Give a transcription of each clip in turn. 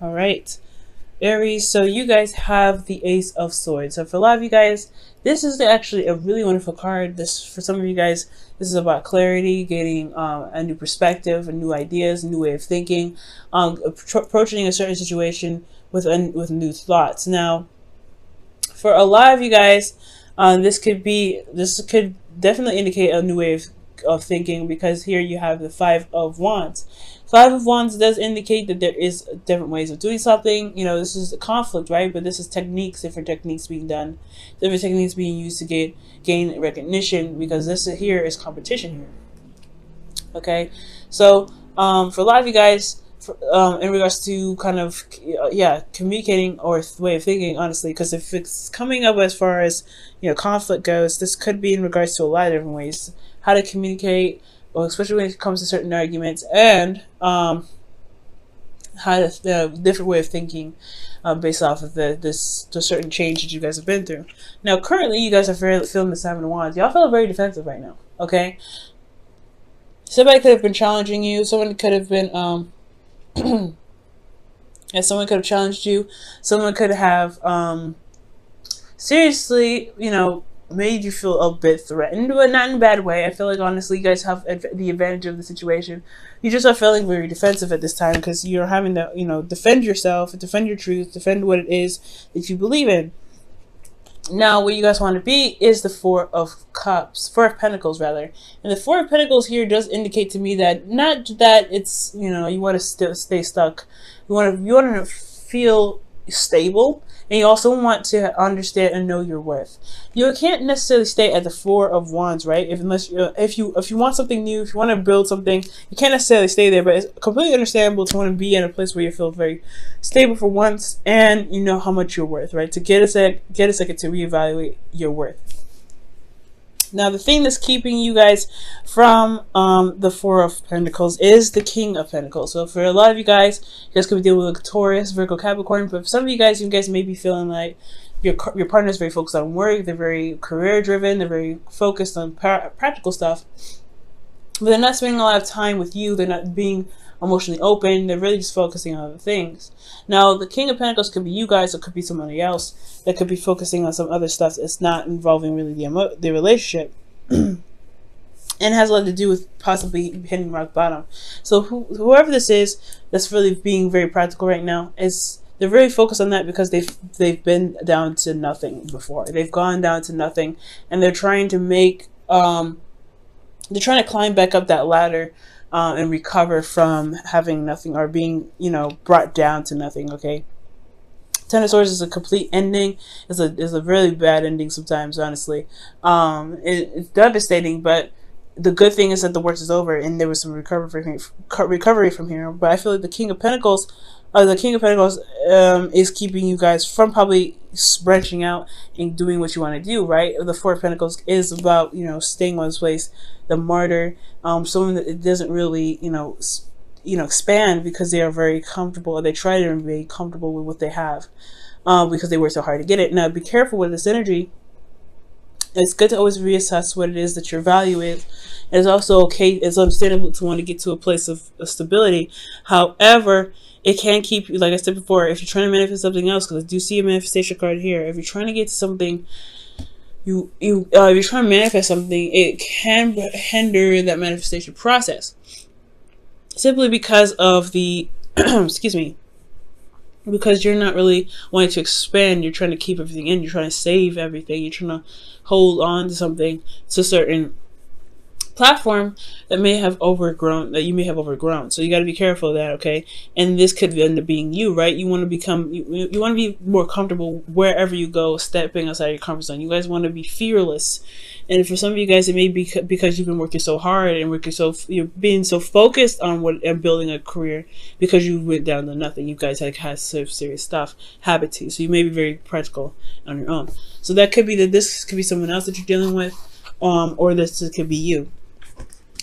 All right, Aries. So you guys have the Ace of Swords. So for a lot of you guys, this is actually a really wonderful card. This, for some of you guys, this is about clarity, getting a new perspective, new ideas, a new way of thinking, approaching a certain situation with new thoughts. Now, for a lot of you guys, this could definitely indicate a new way of thinking, because here you have the Five of Wands. Five of Wands does indicate that there is different ways of doing something. You know, this is a conflict, right? But this is techniques, different techniques being done, different techniques being used to gain recognition, because this here is competition here. Okay, so for a lot of you guys, in regards to kind of communicating or way of thinking, honestly, because if it's coming up as far as conflict goes, this could be in regards to a lot of different ways how to communicate, well, especially when it comes to certain arguments, and how to different way of thinking based off of the certain change that you guys have been through. Now, currently, you guys are feeling the Seven of Wands. Y'all feel very defensive right now. Okay, somebody could have been challenging you. Someone could have been and someone could have challenged you. Someone could have seriously, made you feel a bit threatened, but not in a bad way. I feel like, honestly, you guys have the advantage of the situation. You just are feeling very defensive at this time, because you're having to, defend yourself, defend your truth, defend what it is that you believe in. Now, what you guys want to be is the Four of Pentacles, rather. And the Four of Pentacles here does indicate to me that not that it's, you want to still stay stuck. You want to feel stable, and you also want to understand and know your worth. You can't necessarily stay at the Four of Wands, right? If you want something new, if you want to build something, you can't necessarily stay there. But it's completely understandable to want to be in a place where you feel very stable for once, and you know how much you're worth, right? To get a second to reevaluate your worth. Now, the thing that's keeping you guys from the Four of Pentacles is the King of Pentacles. So for a lot of you guys could be dealing with Taurus, Virgo, Capricorn. But for some of you guys may be feeling like your partner is very focused on work. They're very career driven. They're very focused on practical stuff. But they're not spending a lot of time with you. They're not being emotionally open. They're really just focusing on other things. Now, the King of Pentacles could be you guys, or could be somebody else that could be focusing on some other stuff that's not involving really the relationship. And has a lot to do with possibly hitting rock bottom. So whoever this is that's really being very practical right now, they're very focused on that, because they've been down to nothing before. They've gone down to nothing, and they're trying to climb back up that ladder and recover from having nothing, or being brought down to nothing. Okay, Ten of Swords is a complete ending. It's a really bad ending sometimes, honestly. It's devastating, but the good thing is that the worst is over, and there was some recovery from here. But I feel like the King of Pentacles is keeping you guys from probably branching out and doing what you want to do, right? The Four of Pentacles is about staying on this place, the martyr, someone that it doesn't really expand, because they are very comfortable, or they try to be very comfortable with what they have, because they work so hard to get it. Now, be careful with this energy. It's good to always reassess what it is that your value is. It's also okay, it's understandable to want to get to a place of stability. However, it can keep you, like I said before, if you're trying to manifest something else, because I do see a manifestation card here. If you're trying to get to something, if you're trying to manifest something, it can hinder that manifestation process, simply because of the excuse me, because you're not really wanting to expand. You're trying to keep everything in. You're trying to save everything. You're trying to hold on to something, to a certain platform that you may have overgrown. So you got to be careful of that, okay? And this could end up being you, right? You want to become, you want to be more comfortable wherever you go, stepping outside your comfort zone. You guys want to be fearless. And for some of you guys, it may be because you've been working so hard and you're being so focused on building a career, because you went down to nothing. You guys had some serious stuff happen to you. So you may be very practical on your own. So that could be that this could be someone else that you're dealing with, or this could be you.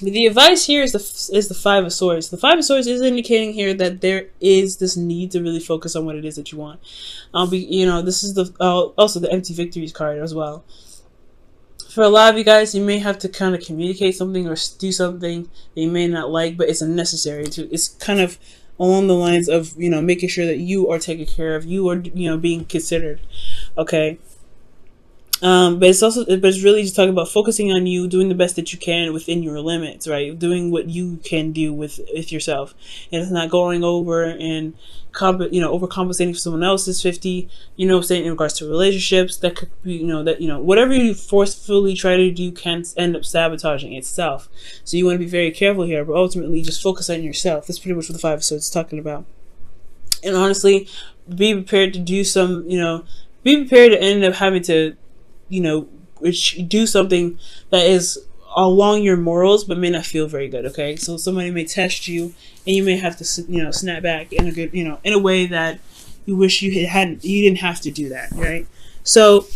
The advice here is the Five of Swords. The Five of Swords is indicating here that there is this need to really focus on what it is that you want. This is also the Empty Victories card as well. For a lot of you guys, you may have to kind of communicate something or do something that you may not like, but it's necessary to. It's kind of along the lines of, making sure that you are taken care of, you are, being considered. Okay. But it's really just talking about focusing on you, doing the best that you can within your limits, right? Doing what you can do with yourself, and it's not going over and overcompensating for someone else's 50. Saying in regards to relationships, that could be, whatever you forcefully try to do can end up sabotaging itself. So you want to be very careful here, but ultimately just focus on yourself. That's pretty much what the 5 of Swords is talking about. And honestly, be prepared to do some, be prepared to end up having to, do something that is along your morals, but may not feel very good. Okay, so somebody may test you, and you may have to, snap back in a good, in a way that you wish you didn't have to do that, right? So,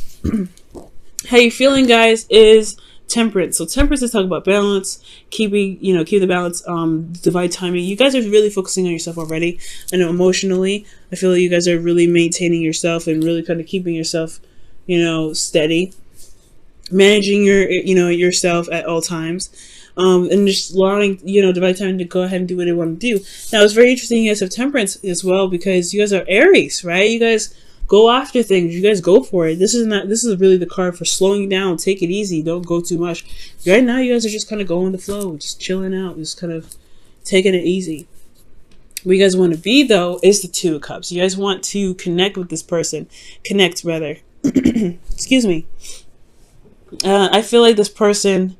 how you feeling, guys? Is Temperance. So Temperance is talking about balance, keep the balance, divine timing. You guys are really focusing on yourself already. I know emotionally, I feel like you guys are really maintaining yourself and really kind of keeping yourself, steady, managing yourself at all times, and just allowing, divine timing to go ahead and do what they want to do. Now, it's very interesting you guys have Temperance as well, because you guys are Aries, right? You guys go after things. You guys go for it. This is really the card for slowing down. Take it easy. Don't go too much. Right now, you guys are just kind of going with the flow, just chilling out, just kind of taking it easy. What you guys want to be, though, is the 2 of Cups. You guys want to connect with this person. Connect, rather. Excuse me. I feel like this person,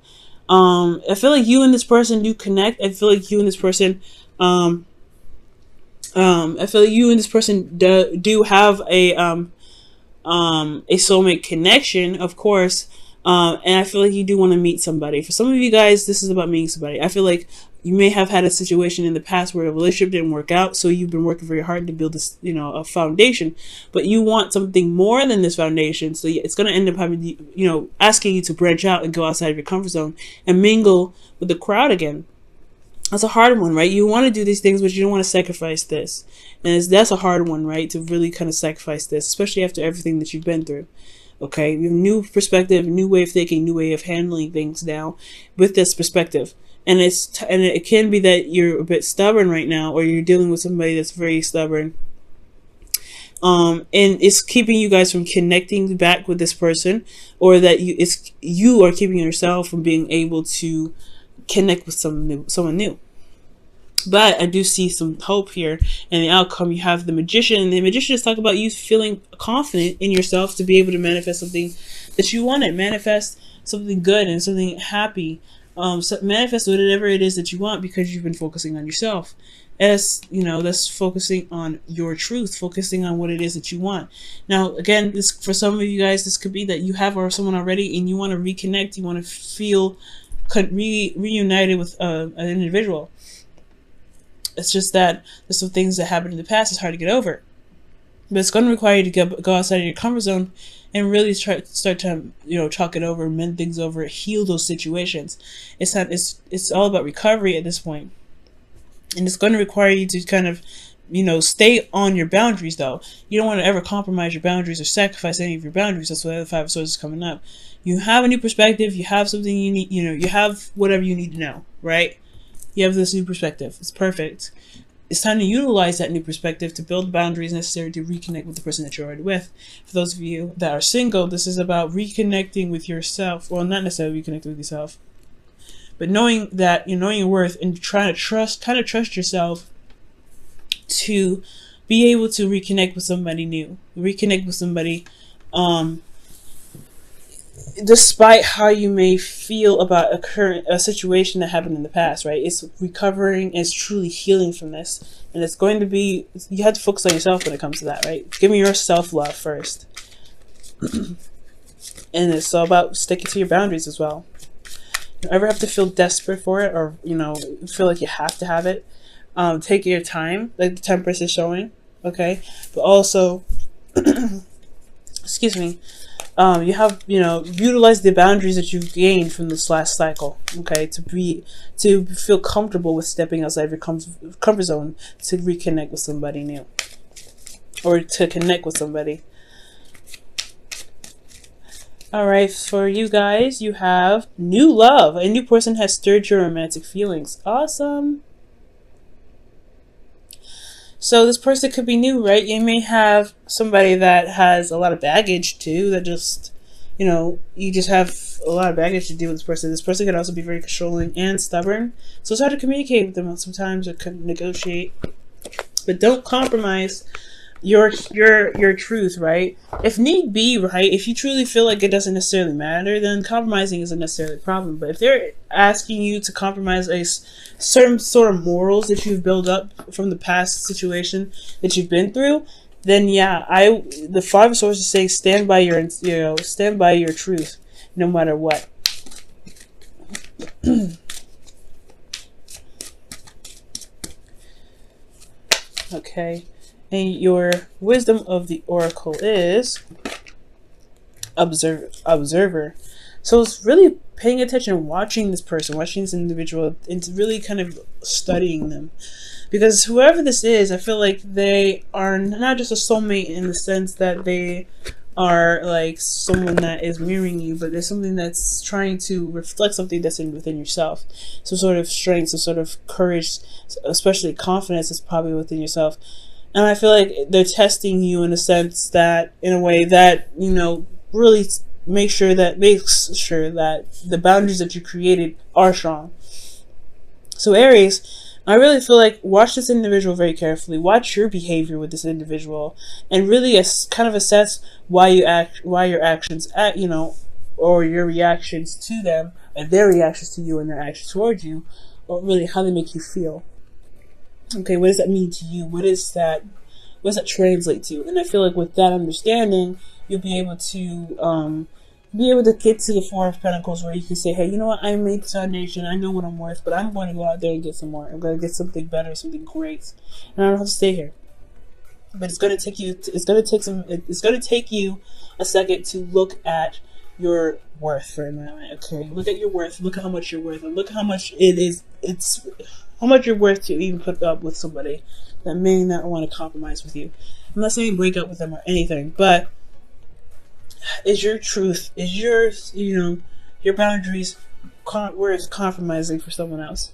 I feel like you and this person do connect. I feel like you and this person, I feel like you and this person do have a soulmate connection, of course. And I feel like you do want to meet somebody. For some of you guys, this is about meeting somebody. I feel like you may have had a situation in the past where a relationship didn't work out, so you've been working very hard to build this, a foundation. But you want something more than this foundation, so it's going to end up having, asking you to branch out and go outside of your comfort zone and mingle with the crowd again. That's a hard one, right? You want to do these things, but you don't want to sacrifice this. And that's a hard one, right? To really kind of sacrifice this, especially after everything that you've been through. Okay, you have a new perspective, new way of thinking, new way of handling things now with this perspective. And it can be that you're a bit stubborn right now, or you're dealing with somebody that's very stubborn. And it's keeping you guys from connecting back with this person, or that you are keeping yourself from being able to connect with someone new. But I do see some hope here in the outcome. You have the Magician, and the Magician is talking about you feeling confident in yourself to be able to manifest something that you wanted, manifest something good and something happy. So manifest whatever it is that you want, because you've been focusing on yourself. That's focusing on your truth, focusing on what it is that you want. Now, again, this, for some of you guys, this could be that you have someone already and you want to reconnect, you want to feel reunited with an individual. It's just that there's some things that happened in the past. It's hard to get over, but it's going to require you to go outside of your comfort zone and really start to talk it over, mend things over, heal those situations. It's all about recovery at this point, and it's going to require you to kind of stay on your boundaries. Though you don't want to ever compromise your boundaries or sacrifice any of your boundaries. That's why the 5 of Swords is coming up. You have a new perspective. You have something you need. You have whatever you need to know, right? You have this new perspective. It's perfect. It's time to utilize that new perspective to build boundaries necessary to reconnect with the person that you're already with. For those of you that are single, this is about reconnecting with yourself. Well, not necessarily reconnecting with yourself, but knowing that knowing your worth and trying to trust yourself to be able to reconnect with somebody new, reconnect with somebody, despite how you may feel about a situation that happened in the past, right? It's recovering, it's truly healing from this. And it's going to be, you have to focus on yourself when it comes to that, right? Give me your self-love first. And it's all about sticking to your boundaries as well. You ever have to feel desperate for it, or, feel like you have to have it, take your time, like the Temperance is showing, okay? But also, excuse me, you have, utilize the boundaries that you've gained from this last cycle, okay, to feel comfortable with stepping outside of your comfort zone to reconnect with somebody new, or to connect with somebody. All right, for you guys, you have new love. A new person has stirred your romantic feelings. Awesome. So this person could be new, right? You may have somebody that has a lot of baggage too, that just, you just have a lot of baggage to deal with this person. This person could also be very controlling and stubborn. So it's hard to communicate with them sometimes, or negotiate. But don't compromise your truth, right? If need be, right? If you truly feel like it doesn't necessarily matter, then compromising isn't necessarily a problem. But if they're asking you to compromise a certain sort of morals that you've built up from the past situation that you've been through, then yeah, the Five of Swords is saying stand by stand by your truth, no matter what. Okay. And your wisdom of the oracle is observer. So it's really paying attention, watching this person, watching this individual, and really kind of studying them. Because whoever this is, I feel like they are not just a soulmate in the sense that they are like someone that is mirroring you, but there's something that's trying to reflect something that's within yourself. Some sort of strength, some sort of courage, especially confidence is probably within yourself. And I feel like they're testing you in a sense that, in a way that, really makes sure that the boundaries that you created are strong. So Aries, I really feel like watch this individual very carefully. Watch your behavior with this individual, and really kind of assess why your actions or your reactions to them, and their reactions to you and their actions towards you, or really how they make you feel. Okay, what does that mean to you? What does that translate to? And I feel like with that understanding, you'll be able to get to the Four of Pentacles, where you can say, hey, you know what? I made this foundation. I know what I'm worth, but I'm going to go out there and get some more. I'm going to get something better, something great, and I don't have to stay here. But it's going to take you. It's going to take you a second to look at your worth for a moment. Okay, look at your worth. Look at how much you're worth, and look how much it is. It's how much you're worth to even put up with somebody that may not want to compromise with you. I'm not saying break up with them or anything, but is your truth, is your boundaries worth compromising for someone else?